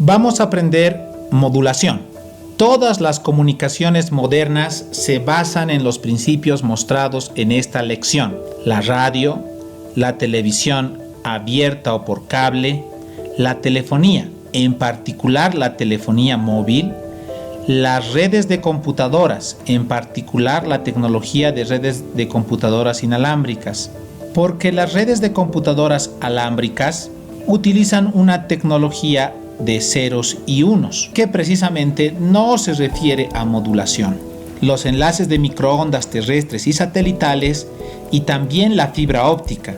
Vamos a aprender modulación. Todas las comunicaciones modernas se basan en los principios mostrados en esta lección. La radio, la televisión abierta o por cable, la telefonía, en particular la telefonía móvil, las redes de computadoras, en particular la tecnología de redes de computadoras inalámbricas, porque las redes de computadoras alámbricas utilizan una tecnología de ceros y unos, que precisamente no se refiere a modulación. Los enlaces de microondas terrestres y satelitales y también la fibra óptica.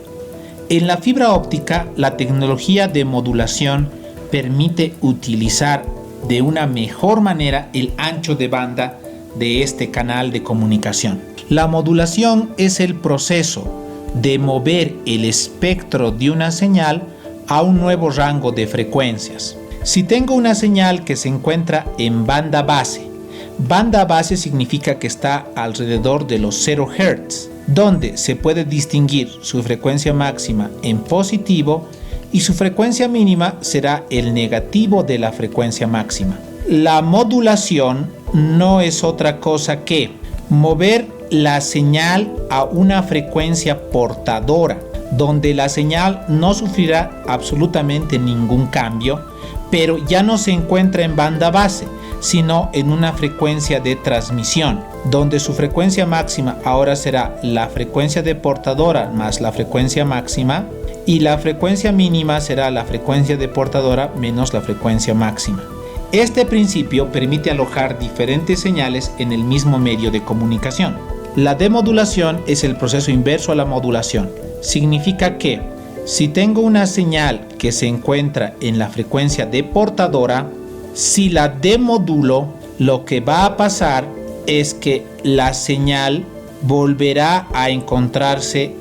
En la fibra óptica, la tecnología de modulación permite utilizar de una mejor manera el ancho de banda de este canal de comunicación. La modulación es el proceso de mover el espectro de una señal a un nuevo rango de frecuencias. Si tengo una señal que se encuentra en banda base significa que está alrededor de los 0 Hz, donde se puede distinguir su frecuencia máxima en positivo y su frecuencia mínima será el negativo de la frecuencia máxima. La modulación no es otra cosa que mover la señal a una frecuencia portadora, donde la señal no sufrirá absolutamente ningún cambio, pero ya no se encuentra en banda base, sino en una frecuencia de transmisión, donde su frecuencia máxima ahora será la frecuencia de portadora más la frecuencia máxima, y la frecuencia mínima será la frecuencia de portadora menos la frecuencia máxima. Este principio permite alojar diferentes señales en el mismo medio de comunicación. La demodulación es el proceso inverso a la modulación. Significa que si tengo una señal que se encuentra en la frecuencia de portadora, si la demodulo, lo que va a pasar es que la señal volverá a encontrarse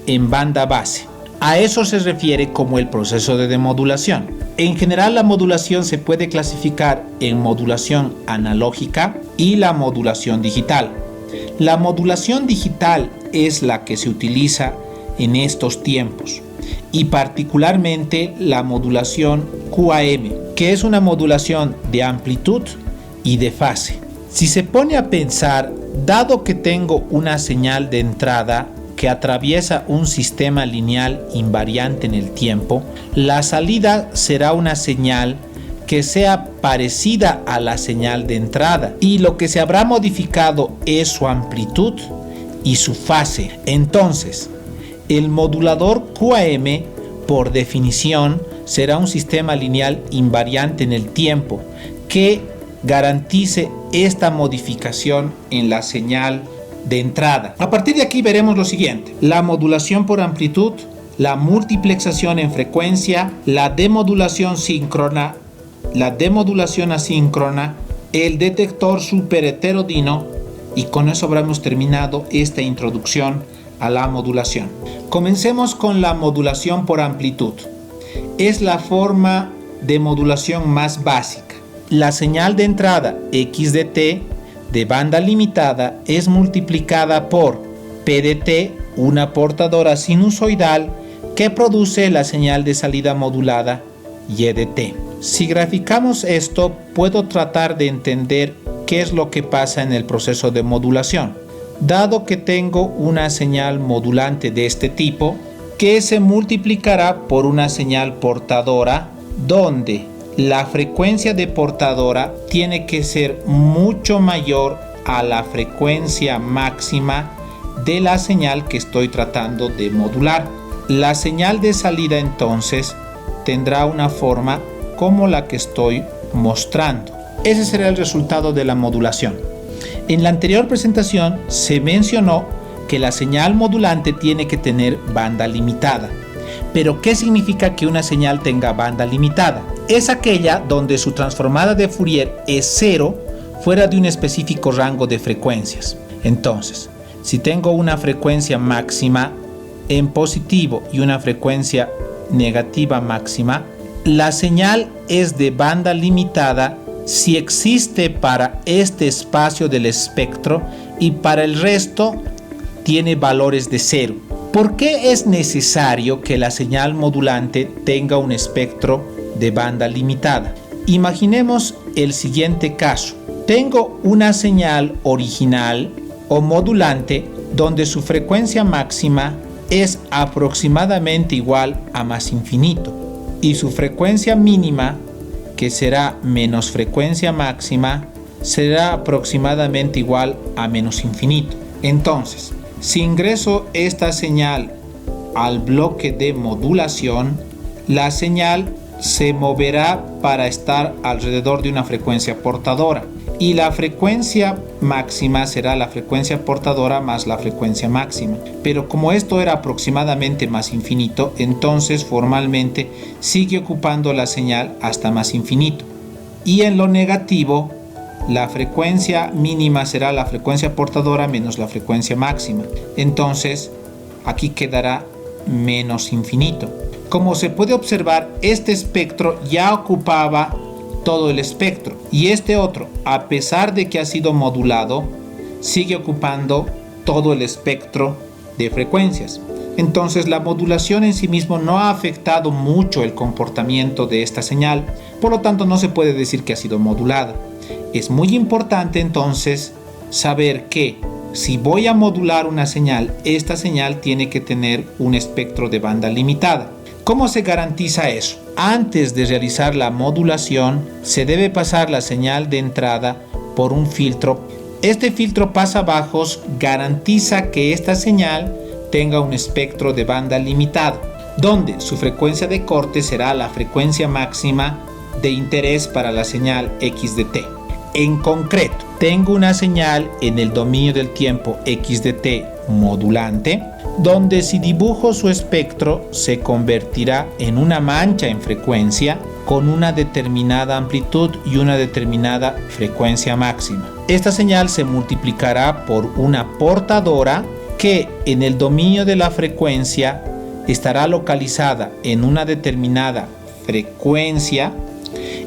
en banda base. A eso se refiere como el proceso de demodulación. En general, la modulación se puede clasificar en modulación analógica y la modulación digital. La modulación digital es la que se utiliza en estos tiempos, y particularmente la modulación QAM, que es una modulación de amplitud y de fase. Si se pone a pensar, dado que tengo una señal de entrada que atraviesa un sistema lineal invariante en el tiempo, la salida será una señal que sea parecida a la señal de entrada, y lo que se habrá modificado es su amplitud y su fase. Entonces, el modulador QAM, por definición, será un sistema lineal invariante en el tiempo que garantice esta modificación en la señal de entrada. A partir de aquí veremos lo siguiente: la modulación por amplitud, la multiplexación en frecuencia, la demodulación síncrona, la demodulación asíncrona, el detector superheterodino, y con eso habremos terminado esta introducción a la modulación. Comencemos con la modulación por amplitud. Es la forma de modulación más básica. La señal de entrada x de t de banda limitada es multiplicada por p de t, una portadora sinusoidal que produce la señal de salida modulada y de t. Si graficamos esto, puedo tratar de entender qué es lo que pasa en el proceso de modulación. Dado que tengo una señal modulante de este tipo, que se multiplicará por una señal portadora, donde la frecuencia de portadora tiene que ser mucho mayor a la frecuencia máxima de la señal que estoy tratando de modular. La señal de salida entonces tendrá una forma como la que estoy mostrando. Ese será el resultado de la modulación. En la anterior presentación se mencionó que la señal modulante tiene que tener banda limitada. Pero ¿qué significa que una señal tenga banda limitada? Es aquella donde su transformada de Fourier es cero fuera de un específico rango de frecuencias. Entonces, si tengo una frecuencia máxima en positivo y una frecuencia negativa máxima, la señal es de banda limitada si existe para este espacio del espectro y para el resto tiene valores de cero. ¿Por qué es necesario que la señal modulante tenga un espectro de banda limitada? Imaginemos el siguiente caso. Tengo una señal original o modulante donde su frecuencia máxima es aproximadamente igual a más infinito y su frecuencia mínima, que será menos frecuencia máxima, será aproximadamente igual a menos infinito. Entonces, si ingreso esta señal al bloque de modulación, la señal se moverá para estar alrededor de una frecuencia portadora y la frecuencia máxima será la frecuencia portadora más la frecuencia máxima. Pero como esto era aproximadamente más infinito, entonces formalmente sigue ocupando la señal hasta más infinito. Y en lo negativo, la frecuencia mínima será la frecuencia portadora menos la frecuencia máxima. Entonces, aquí quedará menos infinito. Como se puede observar, este espectro ya ocupaba todo el espectro y este otro, a pesar de que ha sido modulado, sigue ocupando todo el espectro de frecuencias. Entonces la modulación en sí mismo no ha afectado mucho el comportamiento de esta señal, por lo tanto no se puede decir que ha sido modulada. Es muy importante entonces saber que si voy a modular una señal, esta señal tiene que tener un espectro de banda limitada. ¿Cómo se garantiza eso? Antes de realizar la modulación, se debe pasar la señal de entrada por un filtro. Este filtro pasabajos garantiza que esta señal tenga un espectro de banda limitado, donde su frecuencia de corte será la frecuencia máxima de interés para la señal x de t. En concreto, tengo una señal en el dominio del tiempo x de t modulante, donde si dibujo su espectro se convertirá en una mancha en frecuencia con una determinada amplitud y una determinada frecuencia máxima. Esta señal se multiplicará por una portadora que en el dominio de la frecuencia estará localizada en una determinada frecuencia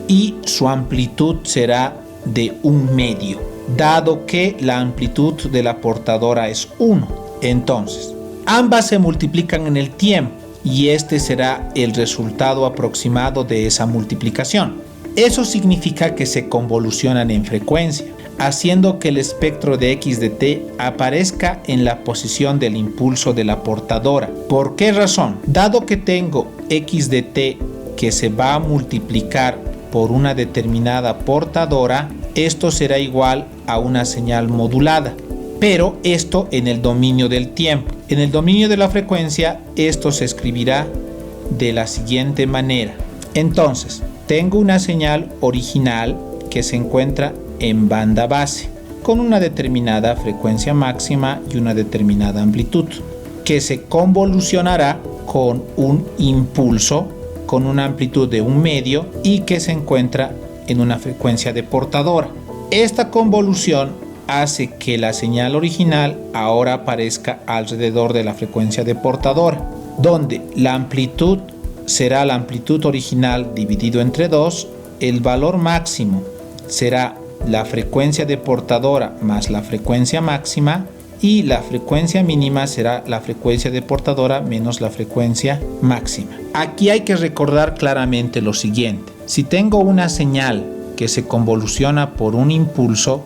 y su amplitud será de 1 medio, dado que la amplitud de la portadora es 1. Entonces, ambas se multiplican en el tiempo y este será el resultado aproximado de esa multiplicación. Eso significa que se convolucionan en frecuencia, haciendo que el espectro de x de t aparezca en la posición del impulso de la portadora. ¿Por qué razón? Dado que tengo x de t que se va a multiplicar por una determinada portadora, esto será igual a una señal modulada, pero esto en el dominio del tiempo. En el dominio de la frecuencia, esto se escribirá de la siguiente manera. Entonces, tengo una señal original que se encuentra en banda base, con una determinada frecuencia máxima y una determinada amplitud, que se convolucionará con un impulso con una amplitud de 1 medio y que se encuentra en una frecuencia de portadora. Esta convolución hace que la señal original ahora aparezca alrededor de la frecuencia de portadora, donde la amplitud será la amplitud original dividido entre 2, el valor máximo será la frecuencia de portadora más la frecuencia máxima y la frecuencia mínima será la frecuencia de portadora menos la frecuencia máxima. Aquí hay que recordar claramente lo siguiente: si tengo una señal que se convoluciona por un impulso,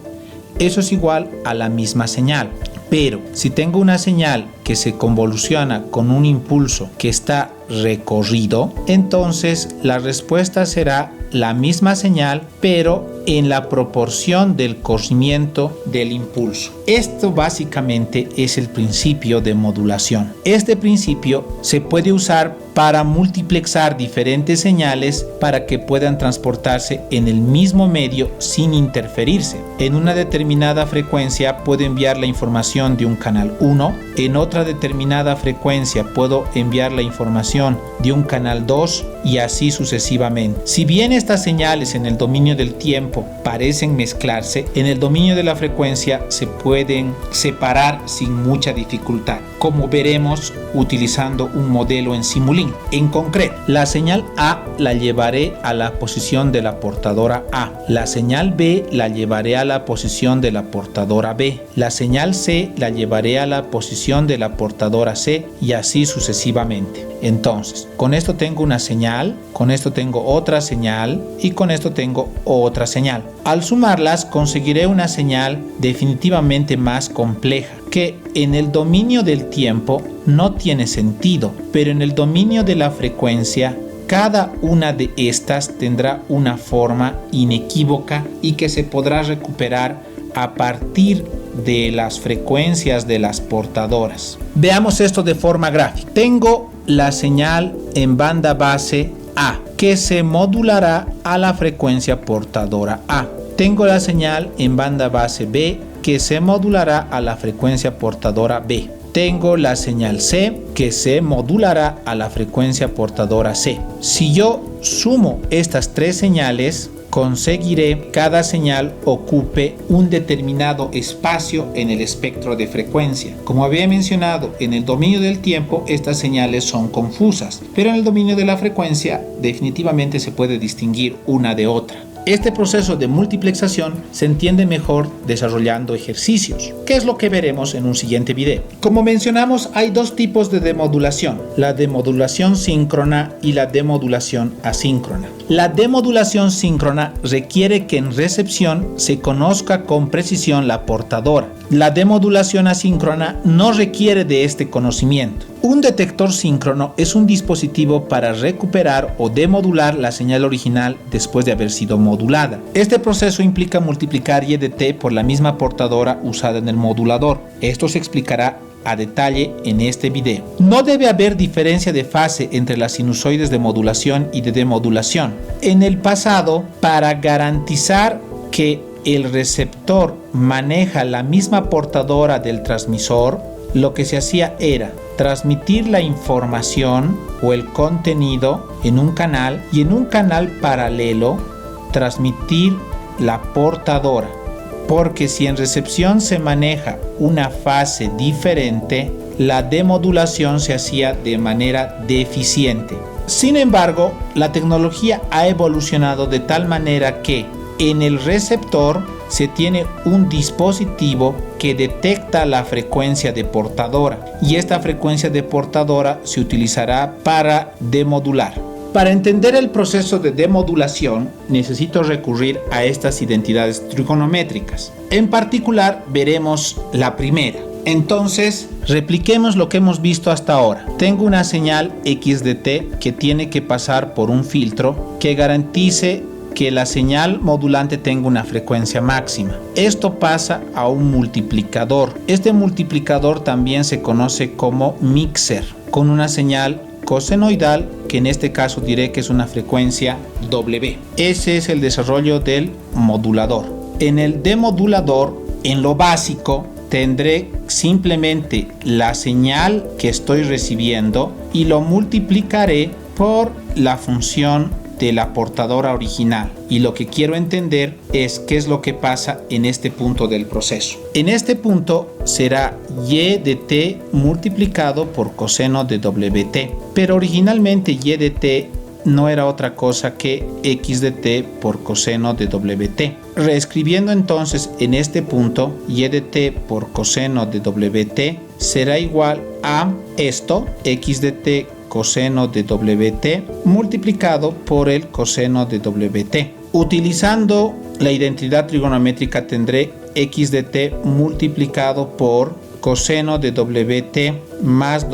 eso es igual a la misma señal. Pero si tengo una señal que se convoluciona con un impulso que está recorrido, entonces la respuesta será la misma señal, pero en la proporción del corrimiento del impulso. Esto básicamente es el principio de modulación. Este principio se puede usar para multiplexar diferentes señales para que puedan transportarse en el mismo medio sin interferirse. En una determinada frecuencia puedo enviar la información de un canal 1, en otra determinada frecuencia puedo enviar la información de un canal 2 y así sucesivamente. Si bien estas señales en el dominio del tiempo parecen mezclarse, en el dominio de la frecuencia se pueden separar sin mucha dificultad, como veremos utilizando un modelo en Simulink. En concreto, la señal A la llevaré a la posición de la portadora A, la señal B la llevaré a la posición de la portadora B, la señal C la llevaré a la posición de la portadora C y así sucesivamente. Entonces, con esto tengo una señal, con esto tengo otra señal y con esto tengo otra señal. Al sumarlas conseguiré una señal definitivamente más compleja, que en el dominio del tiempo no tiene sentido, pero en el dominio de la frecuencia cada una de estas tendrá una forma inequívoca y que se podrá recuperar a partir de las frecuencias de las portadoras. Veamos esto de forma gráfica. Tengo la señal en banda base A, que se modulará a la frecuencia portadora A. Tengo la señal en banda base B, que se modulará a la frecuencia portadora B. Tengo la señal C, que se modulará a la frecuencia portadora C. Si yo sumo estas tres señales, conseguiré que cada señal ocupe un determinado espacio en el espectro de frecuencia. Como había mencionado, en el dominio del tiempo estas señales son confusas, pero en el dominio de la frecuencia definitivamente se puede distinguir una de otra. Este proceso de multiplexación se entiende mejor desarrollando ejercicios, que es lo que veremos en un siguiente video. Como mencionamos, hay dos tipos de demodulación, la demodulación síncrona y la demodulación asíncrona. La demodulación síncrona requiere que en recepción se conozca con precisión la portadora. La demodulación asíncrona no requiere de este conocimiento. Un detector síncrono es un dispositivo para recuperar o demodular la señal original después de haber sido modulada. Este proceso implica multiplicar y de t por la misma portadora usada en el modulador. Esto se explicará a detalle en este video. No debe haber diferencia de fase entre las sinusoides de modulación y de demodulación. En el pasado, para garantizar que el receptor maneja la misma portadora del transmisor, lo que se hacía era transmitir la información o el contenido en un canal y en un canal paralelo transmitir la portadora. Porque si en recepción se maneja una fase diferente, la demodulación se hacía de manera deficiente. Sin embargo, la tecnología ha evolucionado de tal manera que en el receptor se tiene un dispositivo que detecta la frecuencia de portadora y esta frecuencia de portadora se utilizará para demodular. Para entender el proceso de demodulación necesito recurrir a estas identidades trigonométricas. En particular veremos la primera. Entonces, repliquemos lo que hemos visto hasta ahora. Tengo una señal x de t que tiene que pasar por un filtro que garantice que la señal modulante tenga una frecuencia máxima. Esto pasa a un multiplicador. Este multiplicador también se conoce como mixer, con una señal cosenoidal, que en este caso diré que es una frecuencia W. Ese es el desarrollo del modulador. En el demodulador, en lo básico, tendré simplemente la señal que estoy recibiendo y lo multiplicaré por la función de la portadora original, y lo que quiero entender es qué es lo que pasa en este punto del proceso. En este punto será y de t multiplicado por coseno de wt, pero originalmente y de t no era otra cosa que x de t por coseno de wt. Reescribiendo entonces en este punto, y de t por coseno de wt será igual a esto, x de t coseno de wt multiplicado por el coseno de wt. Utilizando la identidad trigonométrica tendré x de t multiplicado por coseno de wt más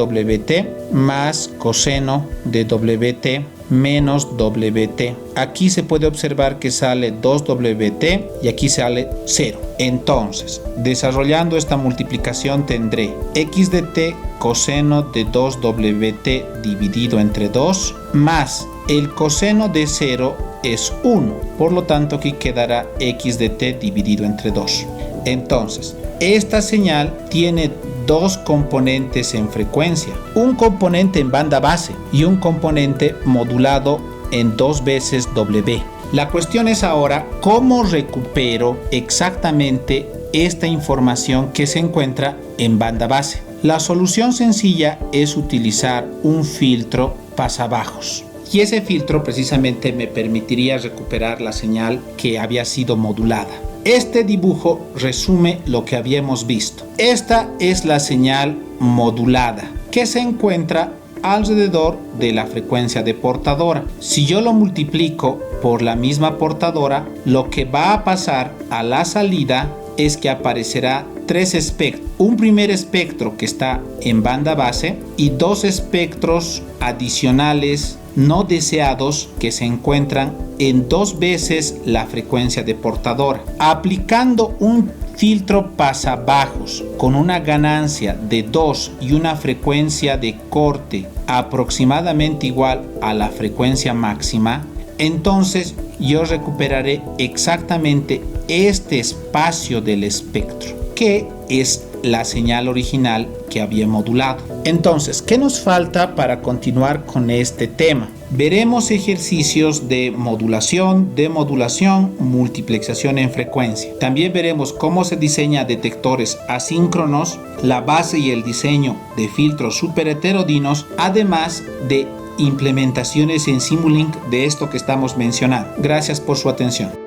coseno de wt menos wt. Aquí se puede observar que sale 2wt y aquí sale 0. Entonces, desarrollando esta multiplicación tendré x de t coseno de 2wt dividido entre 2 más el coseno de 0 es 1. Por lo tanto, aquí quedará x de t dividido entre 2. Entonces, esta señal tiene dos componentes en frecuencia, un componente en banda base y un componente modulado en 2 veces W. La cuestión es ahora cómo recupero exactamente esta información que se encuentra en banda base. La solución sencilla es utilizar un filtro pasabajos. Y ese filtro precisamente me permitiría recuperar la señal que había sido modulada. Este dibujo resume lo que habíamos visto. Esta es la señal modulada que se encuentra alrededor de la frecuencia de portadora. Si yo lo multiplico por la misma portadora, lo que va a pasar a la salida es que aparecerá 3 espectros. Un primer espectro que está en banda base y 2 espectros adicionales no deseados que se encuentran en 2 veces la frecuencia de portadora. Aplicando un filtro pasabajos con una ganancia de 2 y una frecuencia de corte aproximadamente igual a la frecuencia máxima, entonces yo recuperaré exactamente este espacio del espectro, que es la señal original que había modulado. Entonces, ¿qué nos falta para continuar con este tema? Veremos ejercicios de modulación, demodulación, multiplexación en frecuencia. También veremos cómo se diseña detectores asíncronos, la base y el diseño de filtros superheterodinos, además de implementaciones en Simulink de esto que estamos mencionando. Gracias por su atención.